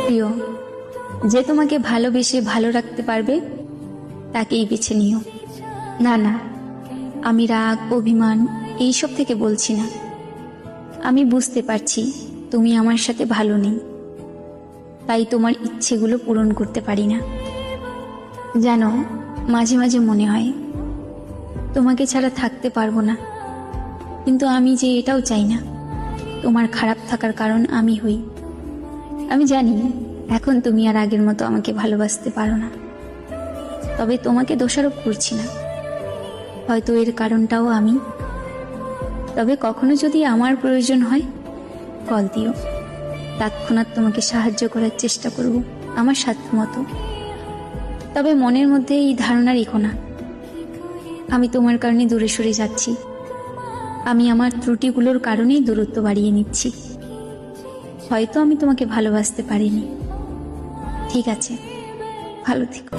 প্রিয়, যে তোমাকে ভালোবেসে ভালো রাখতে পারবে তাকেই বেছে নিও। না না, আমি রাগ অভিমান এইসব থেকে বলছি না। আমি বুঝতে পারছি তুমি আমার সাথে ভালো নেই, তাই তোমার ইচ্ছেগুলো পূরণ করতে পারি না। জানো, মাঝে মাঝে মনে হয় তোমাকে ছাড়া থাকতে পারবো না, কিন্তু আমি যে এটাও চাই না তোমার খারাপ থাকার কারণ আমি হই। আমি জানি এখন তুমি আর আগের মতো আমাকে ভালোবাসতে পারো না, তবে তোমাকে দোষারোপ করছি না। হয়তো এর কারণটাও আমি। তবে কখনো যদি আমার প্রয়োজন হয় কল দিও, তৎক্ষণাৎ তোমাকে সাহায্য করার চেষ্টা করব আমার সাধ্য মতো। তবে মনের মধ্যে এই ধারণা রেখো না আমি তোমার কারণে দূরে সরে যাচ্ছি। আমি আমার ত্রুটিগুলোর কারণেই দূরত্ব বাড়িয়ে নিচ্ছি। হয়তো আমি তোমাকে ভালোবাসতে পারিনি। ঠিক আছে, ভালো থেকো।